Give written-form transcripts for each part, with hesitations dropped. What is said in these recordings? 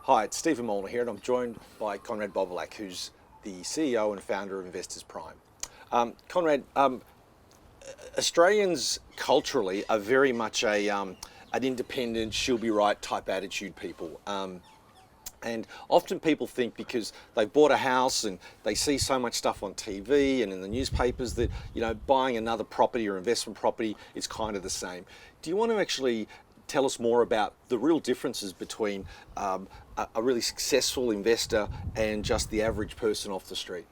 Hi, it's Stephen Molnar here, and I'm joined by Conrad Bobolak, who's the CEO and founder of Investors Prime. Conrad, Australians culturally are very much an independent, she'll be right type attitude people. And often people think because they've bought a house and they see so much stuff on TV and in the newspapers that, buying another property or investment property is kind of the same. Do you want to actually tell us more about the real differences between a really successful investor and just the average person off the street?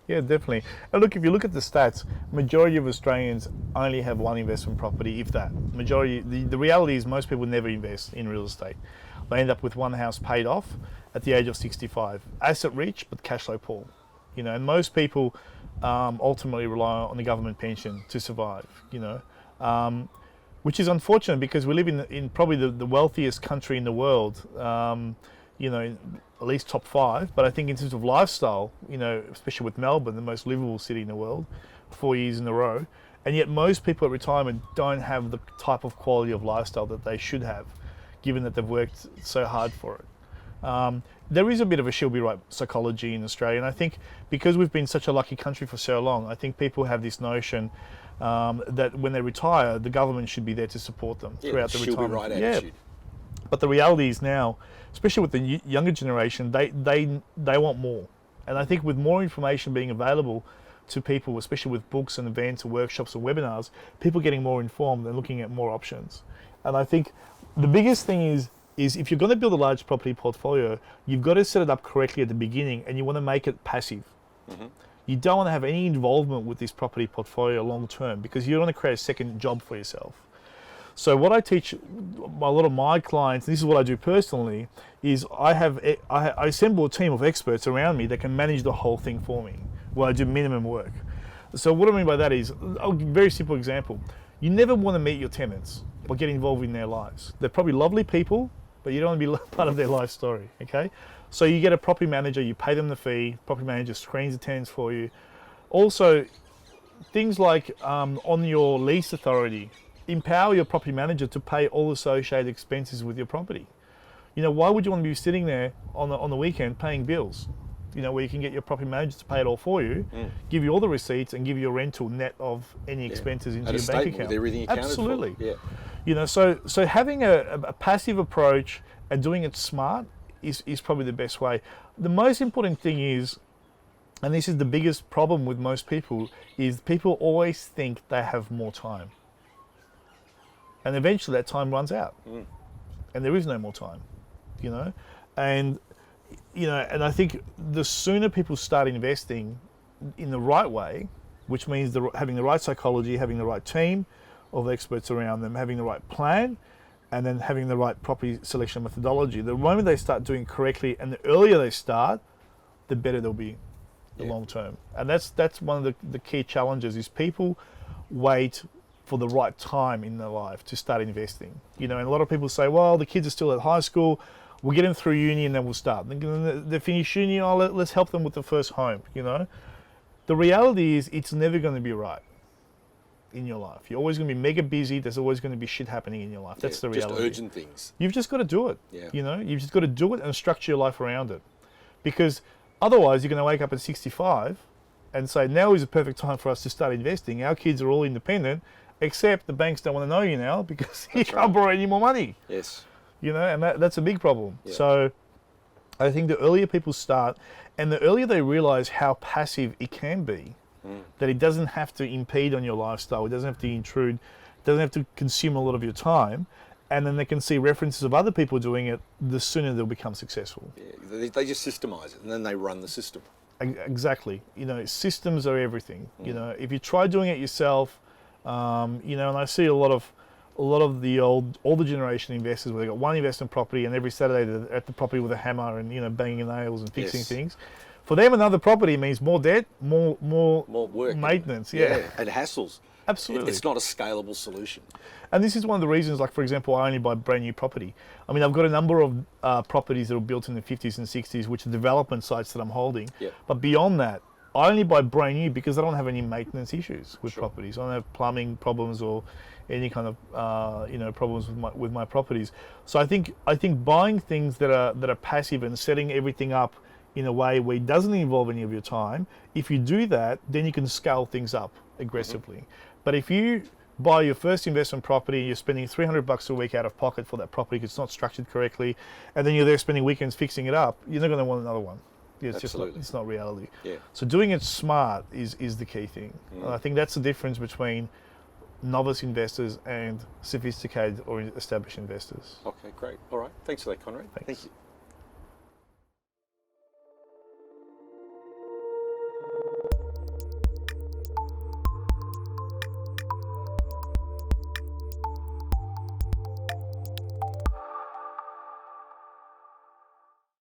Yeah, definitely. And look, if you look at the stats, majority of Australians only have one investment property, if that. The reality is most people never invest in real estate. They end up with one house paid off at the age of 65. Asset rich, but cash flow poor. And most people ultimately rely on the government pension to survive, which is unfortunate because we live in probably the wealthiest country in the world, at least top 5. But I think in terms of lifestyle, especially with Melbourne, the most livable city in the world, 4 years in a row. And yet most people at retirement don't have the type of quality of lifestyle that they should have, given that they've worked so hard for it. There is a bit of a she'll be right psychology in Australia, and I think because we've been such a lucky country for so long, I think people have this notion that when they retire, the government should be there to support them throughout the retirement. She'll be right attitude. But the reality is now, especially with the younger generation, they want more. And I think with more information being available to people, especially with books and events or workshops or webinars, people getting more informed and looking at more options. And I think the biggest thing is if you're going to build a large property portfolio, you've got to set it up correctly at the beginning, and you want to make it passive. Mm-hmm. You don't want to have any involvement with this property portfolio long term because you don't want to create a second job for yourself. So what I teach a lot of my clients, and this is what I do personally, is I assemble a team of experts around me that can manage the whole thing for me, where I do minimum work. So what I mean by that is, a very simple example. You never want to meet your tenants or get involved in their lives. They're probably lovely people, but you don't want to be part of their life story, okay? So you get a property manager, you pay them the fee, property manager screens the tenants for you. Also, things like on your lease authority, empower your property manager to pay all associated expenses with your property. Why would you want to be sitting there on the weekend paying bills? Where you can get your property manager to pay it all for you, give you all the receipts, and give you a rental net of any expenses into your bank account. With everything accounted Absolutely. for. Yeah. So having a passive approach and doing it smart is probably the best way. The most important thing is, and this is the biggest problem with most people, is people always think they have more time. And eventually that time runs out. And there is no more time, And I think the sooner people start investing in the right way, which means having the right psychology, having the right team of experts around them, having the right plan, and then having the right property selection methodology. The moment they start doing it correctly, and the earlier they start, the better they'll be the long term. And that's one of the key challenges is people wait for the right time in their life to start investing. And a lot of people say, well, the kids are still at high school, we'll get them through uni and then we'll start. They finish uni, let's help them with the first home, The reality is it's never going to be right in your life. You're always going to be mega busy. There's always going to be shit happening in your life. That's the reality. Just urgent things. You've just got to do it. Yeah. You've just got to do it and structure your life around it. Because otherwise you're going to wake up at 65 and say, now is the perfect time for us to start investing. Our kids are all independent, except the banks don't want to know you now because you can't borrow any more money. Yes. And that's a big problem. Yeah. So I think the earlier people start and the earlier they realize how passive it can be, that it doesn't have to impede on your lifestyle, it doesn't have to intrude, it doesn't have to consume a lot of your time, and then they can see references of other people doing it, the sooner they'll become successcize Yeah, they just systemize it and then they run the system. Exactly. Systems are everything. If you try doing it yourself, and I see a lot of the older generation investors where they got one investment property and every Saturday they're at the property with a hammer and banging nails and fixing things. For them, another property means more debt, more work, maintenance, and hassles. Absolutely. It's not a scalable solution. And this is one of the reasons, like for example, I only buy brand new property. I mean, I've got a number of properties that were built in the 50s and 60s, which are development sites that I'm holding. Yep. But beyond that, I only buy brand new because I don't have any maintenance issues with Sure. properties. I don't have plumbing problems or any kind of problems with my properties. So I think buying things that are passive and setting everything up in a way where it doesn't involve any of your time, if you do that, then you can scale things up aggressively. But if you buy your first investment property, you're spending $300 a week out of pocket for that property because it's not structured correctly, and then you're there spending weekends fixing it up, you're not going to want another one. It's just not, Absolutely. it's not reality. Yeah. So doing it smart is the key thing. And I think that's the difference between novice investors and sophisticated or established investors. Okay, great. All right. Thanks for that, Conrad. Thanks. Thank you.